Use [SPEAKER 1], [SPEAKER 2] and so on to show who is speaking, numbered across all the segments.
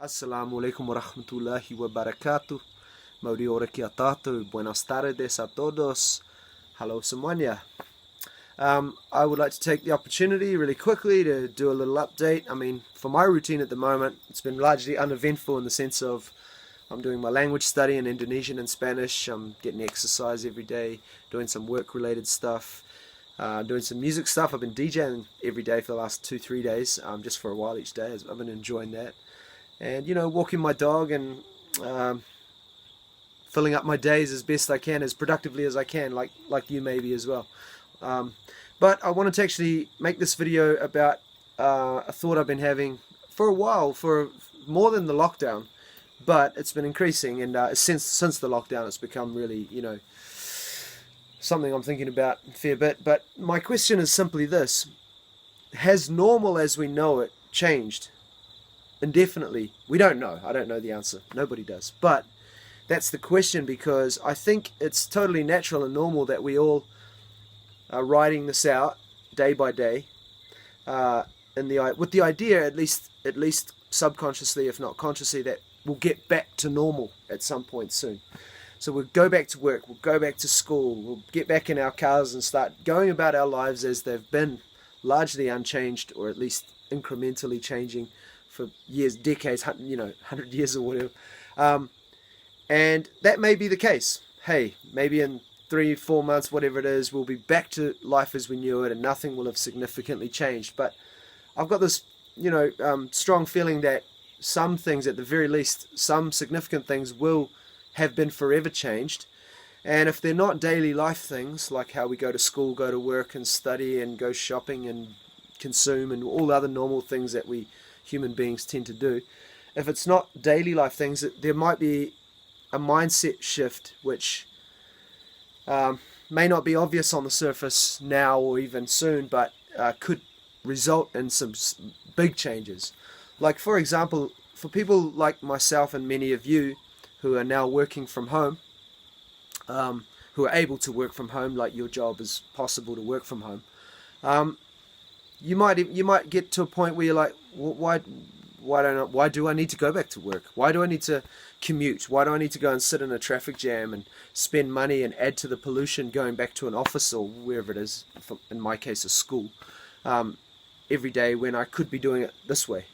[SPEAKER 1] Assalamu alaikum wa rahmatullahi wa barakatuh. Mauri ora ki a tātou. Buenas tardes a todos. Hello semuanya. I would like to take the opportunity really quickly to do a little update. I mean, for my routine at the moment, it's been largely uneventful in the sense of I'm doing my language study in Indonesian and Spanish. I'm getting exercise every day, doing some work-related stuff, doing some music stuff. I've been DJing every day for the last 2-3 days, just for a while each day. I've been enjoying that. And, walking my dog and filling up my days as best I can, as productively as I can, like you maybe as well. But I wanted to actually make this video about a thought I've been having for a while, for more than the lockdown, but it's been increasing, and since the lockdown it's become really, something I'm thinking about a fair bit. But my question is simply this: has normal as we know it changed? Indefinitely? We don't know. I don't know the answer. Nobody does. But that's the question, because I think it's totally natural and normal that we all are writing this out day by day, with the idea, at least subconsciously, if not consciously, that we'll get back to normal at some point soon. So we'll go back to work, we'll go back to school, we'll get back in our cars and start going about our lives as they've been, largely unchanged, or at least incrementally changing for years, decades, 100 years or whatever. And that may be the case. Hey, maybe in 3-4 months, whatever it is, we'll be back to life as we knew it and nothing will have significantly changed. But I've got this, strong feeling that some things, at the very least, some significant things will have been forever changed. And if they're not daily life things, like how we go to school, go to work and study and go shopping and consume and all the other normal things that we human beings tend to do, if it's not daily life things, there might be a mindset shift which may not be obvious on the surface now or even soon, but could result in some big changes. Like, for example, for people like myself and many of you who are now working from home, who are able to work from home, like your job is possible to work from home, you might get to a point where you're like, why do I need to go back to work? Why do I need to commute? Why do I need to go and sit in a traffic jam and spend money and add to the pollution going back to an office or wherever it is, in my case a school, every day, when I could be doing it this way?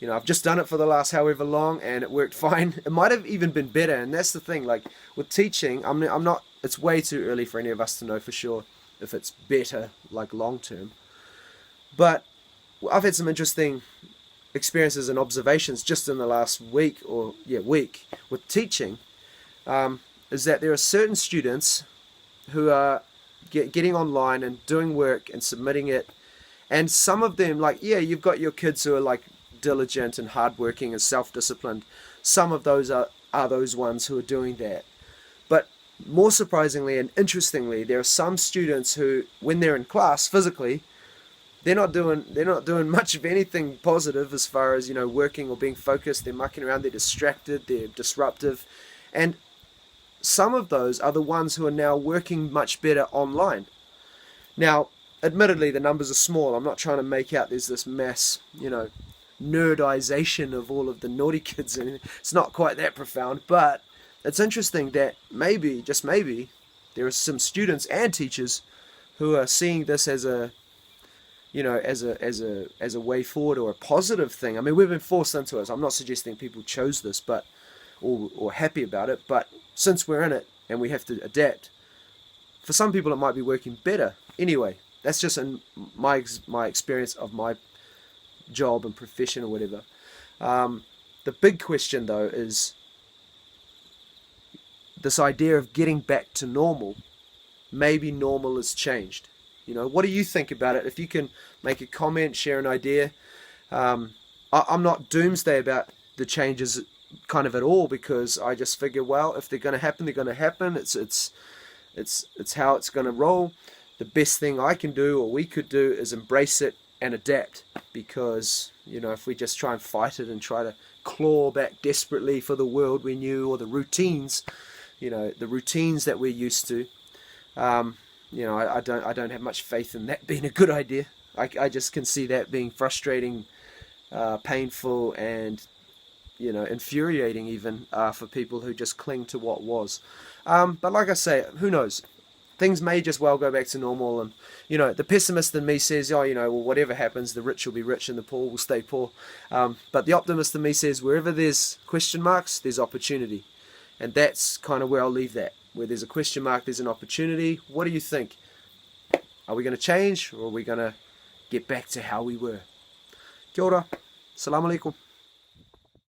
[SPEAKER 1] I've just done it for the last however long and it worked fine. It might have even been better, and that's the thing. Like with teaching, I'm not, it's way too early for any of us to know for sure if it's better, like long term. But I've had some interesting experiences and observations just in the last week with teaching, is that there are certain students who are getting online and doing work and submitting it, and some of them, you've got your kids who are like diligent and hardworking and self-disciplined. Some of those are those ones who are doing that. But more surprisingly and interestingly, there are some students who, when they're in class physically, they're not doing much of anything positive as far as, working or being focused. They're mucking around, they're distracted, they're disruptive. And some of those are the ones who are now working much better online. Now, admittedly, the numbers are small. I'm not trying to make out there's this mass, nerdization of all of the naughty kids. And it's not quite that profound, but it's interesting that maybe, just maybe, there are some students and teachers who are seeing this as a way forward, or a positive thing. I mean, we've been forced into it. I'm not suggesting people chose this, or happy about it, but since we're in it and we have to adapt, for some people it might be working better. Anyway, that's just in my experience of my job and profession or whatever. The big question though is this idea of getting back to normal. Maybe normal has changed. What do you think about it? If you can make a comment, share an idea. I'm not doomsday about the changes kind of at all, because I just figure, well, if they're going to happen, they're going to happen. It's how it's going to roll. The best thing I can do, or we could do, is embrace it and adapt, because, if we just try and fight it and try to claw back desperately for the world we knew, or the routines that we're used to, I don't have much faith in that being a good idea. I just can see that being frustrating, painful, and infuriating even for people who just cling to what was. But like I say, who knows? Things may just well go back to normal, and the pessimist in me says, oh, well, whatever happens, the rich will be rich and the poor will stay poor. But the optimist in me says, wherever there's question marks, there's opportunity, and that's kind of where I'll leave that. Where there's a question mark, there's an opportunity. What do you think? Are we going to change, or are we going to get back to how we were? Kia ora. Assalamu alaikum.